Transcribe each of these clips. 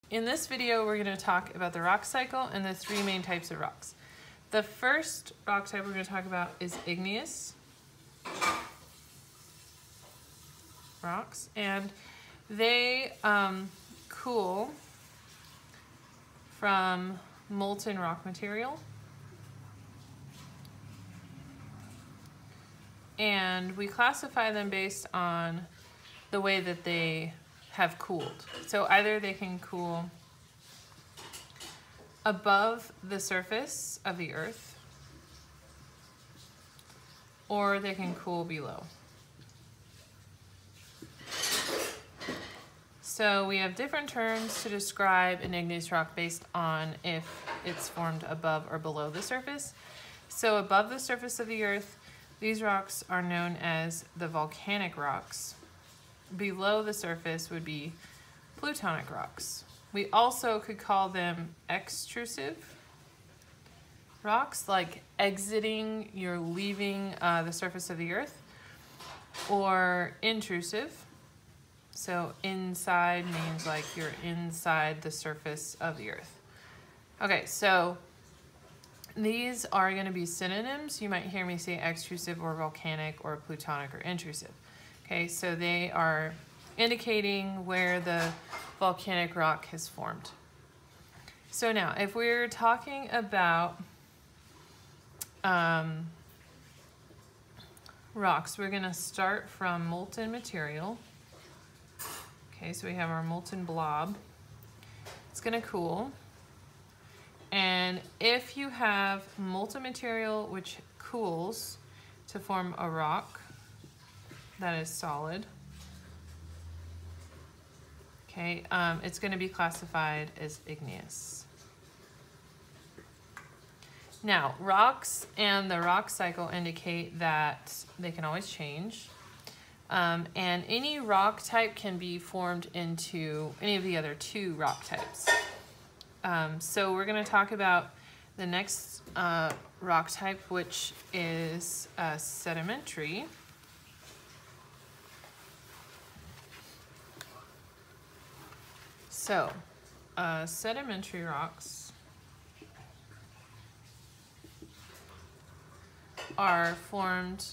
In this video, we're going to talk about the rock cycle and the three main types of rocks. The first rock type we're going to talk about is igneous rocks, and they cool from molten rock material. And we classify them based on the way that they have cooled. So either they can cool above the surface of the earth, or they can cool below. So we have different terms to describe an igneous rock based on if it's formed above or below the surface. So above the surface of the earth, these rocks are known as the volcanic rocks. Below the surface would be plutonic rocks. We also could call them extrusive rocks, like exiting, you're leaving the surface of the earth, or intrusive. So inside means like you're inside the surface of the earth. Okay, so these are going to be synonyms. You might hear me say extrusive or volcanic or plutonic or intrusive. Okay, so they are indicating where the volcanic rock has formed. So now, if we're talking about rocks, we're going to start from molten material. Okay, so we have our molten blob. It's going to cool. And if you have molten material which cools to form a rock that is solid, okay, it's going to be classified as igneous. Now, rocks and the rock cycle indicate that they can always change. And any rock type can be formed into any of the other two rock types. So we're going to talk about the next rock type, which is sedimentary. So sedimentary rocks are formed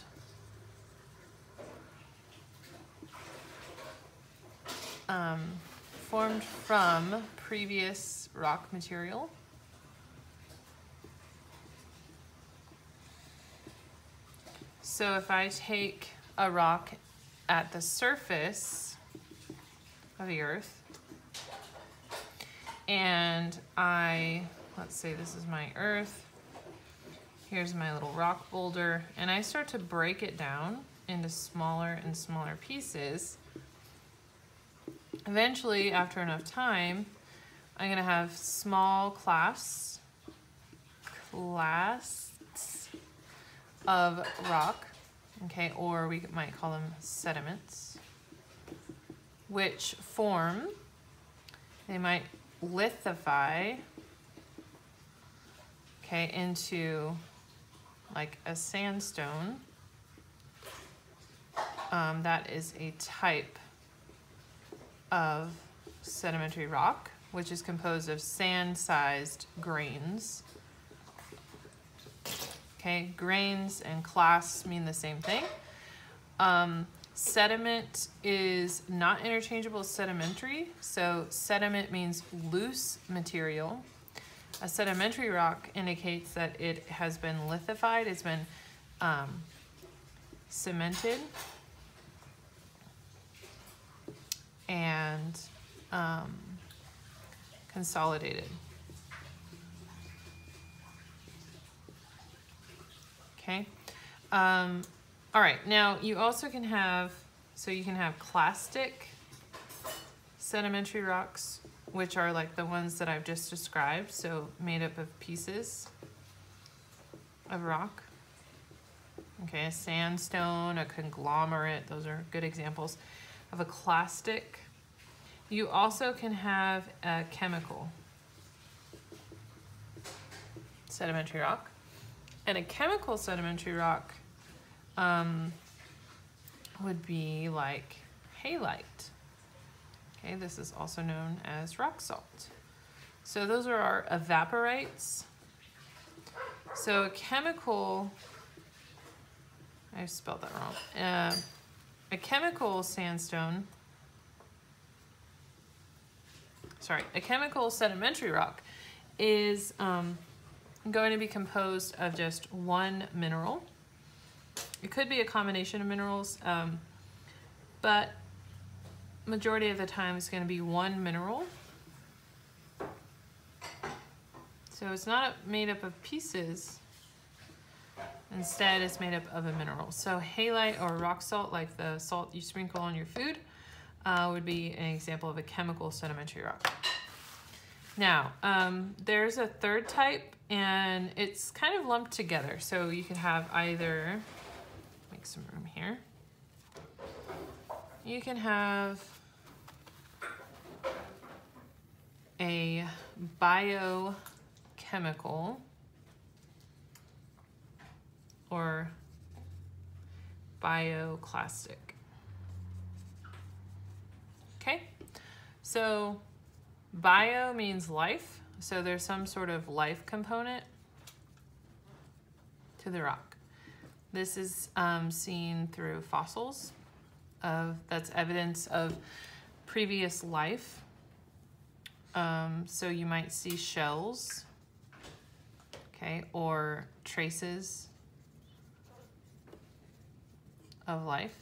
from previous rock material. So if I take a rock at the surface of the earth and let's say this is my earth, here's my little rock boulder, and I start to break it down into smaller and smaller pieces, eventually, after enough time, I'm going to have small clasts of rock, okay, or we might call them sediments, which form, they might lithify, okay, into like a sandstone. That is a type of sedimentary rock, which is composed of sand-sized grains. Okay, grains and clasts mean the same thing. Sediment is not interchangeable with sedimentary. So sediment means loose material. A sedimentary rock indicates that it has been lithified, it's been cemented and consolidated. Okay. All right. Now you also can have, so you can have clastic sedimentary rocks, which are like the ones that I've just described. So made up of pieces of rock. Okay. A sandstone, a conglomerate. Those are good examples of a clastic. You also can have a chemical sedimentary rock. And a chemical sedimentary rock would be like halite. Okay, this is also known as rock salt. So those are our evaporites. So a chemical, I spelled that wrong. A chemical sandstone, a chemical sedimentary rock is going to be composed of just one mineral. It could be a combination of minerals, but majority of the time it's going to be one mineral. So it's not made up of pieces. Instead, it's made up of a mineral. So halite or rock salt, like the salt you sprinkle on your food, would be an example of a chemical sedimentary rock. Now, there's a third type, and it's kind of lumped together. So you could have either, make some room here. You can have a biochemical or bioclastic. Okay, so bio means life, so there's some sort of life component to the rock. This is seen through fossils. That's evidence of previous life. So you might see shells, okay, or traces of life.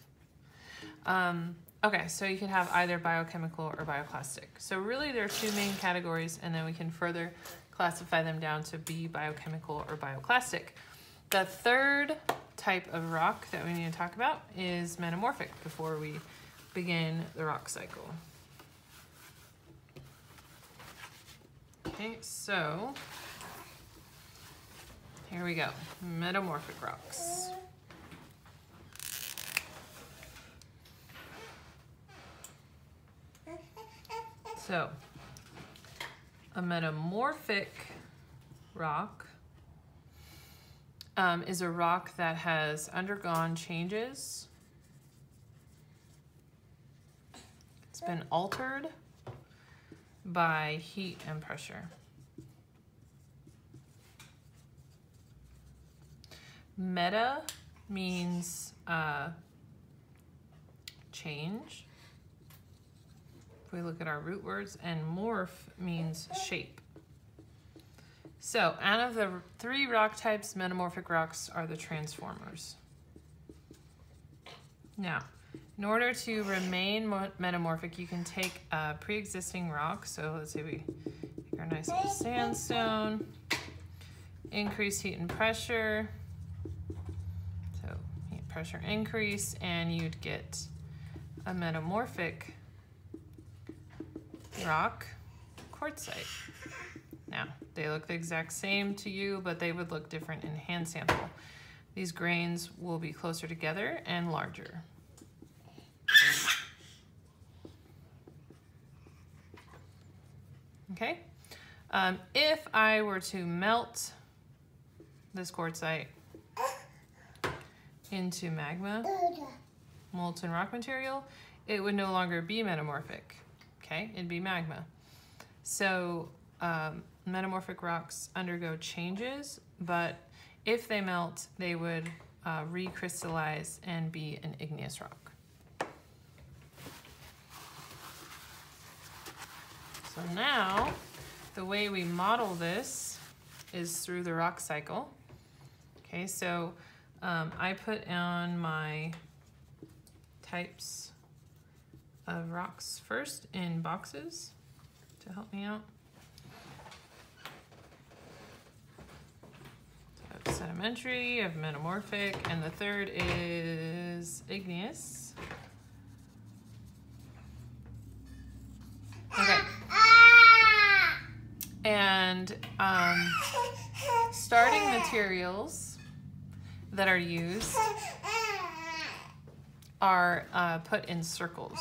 Okay, so you can have either biochemical or bioplastic. So really there are two main categories, and then we can further classify them down to be biochemical or bioclastic. The third type of rock that we need to talk about is metamorphic before we begin the rock cycle. Okay, so here we go, metamorphic rocks. So, a metamorphic rock is a rock that has undergone changes. It's been altered by heat and pressure. Meta means change. If we look at our root words, and morph means shape. So out of the three rock types, metamorphic rocks are the transformers. Now, in order to remain metamorphic, you can take a pre-existing rock. So let's say we take our nice little sandstone, increase heat and pressure. So heat pressure increase, and you'd get a metamorphic rock quartzite. Now, they look the exact same to you, but they would look different in hand sample. These grains will be closer together and larger. Okay, if I were to melt this quartzite into magma, molten rock material, it would no longer be metamorphic. Okay, it'd be magma. So metamorphic rocks undergo changes, but if they melt, they would recrystallize and be an igneous rock. So now, the way we model this is through the rock cycle. Okay, so I put on my types of rocks first in boxes to help me out. So I have sedimentary, I have metamorphic, and the third is igneous. Okay. And starting materials that are used are put in circles.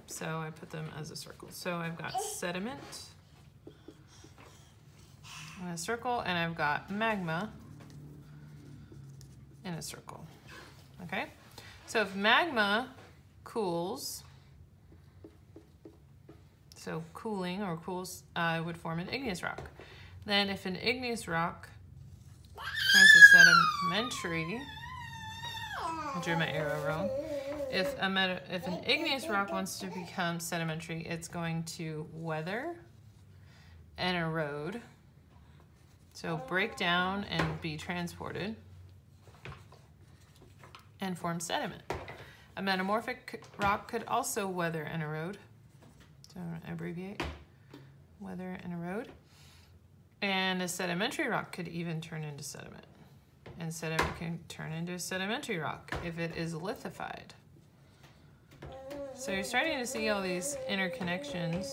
So I put them as a circle. So I've got sediment in a circle, and I've got magma in a circle. Okay? So if magma cools, So cooling or cools would form an igneous rock. Then if an igneous rock turns to sedimentary, I drew my arrow wrong. If an igneous rock wants to become sedimentary, it's going to weather and erode. So break down and be transported and form sediment. A metamorphic rock could also weather and erode. So I'm going to abbreviate, weather and erode. And a sedimentary rock could even turn into sediment. And sediment can turn into a sedimentary rock if it is lithified. So you're starting to see all these interconnections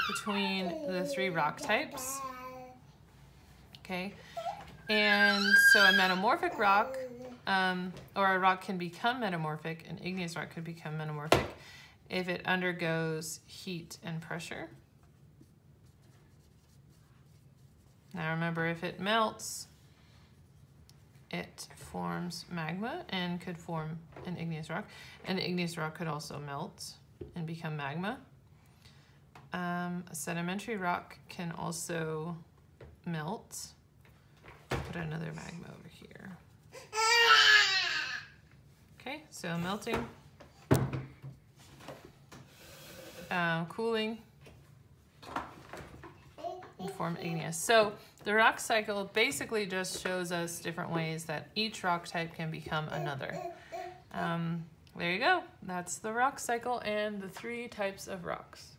between the three rock types. Okay, and so a metamorphic rock, or a rock can become metamorphic, an igneous rock could become metamorphic if it undergoes heat and pressure. Now remember, if it melts, it forms magma and could form an igneous rock. An igneous rock could also melt and become magma. A sedimentary rock can also melt. Put another magma over here. Okay, so melting, cooling, and form igneous. So the rock cycle basically just shows us different ways that each rock type can become another. There you go. That's the rock cycle and the three types of rocks.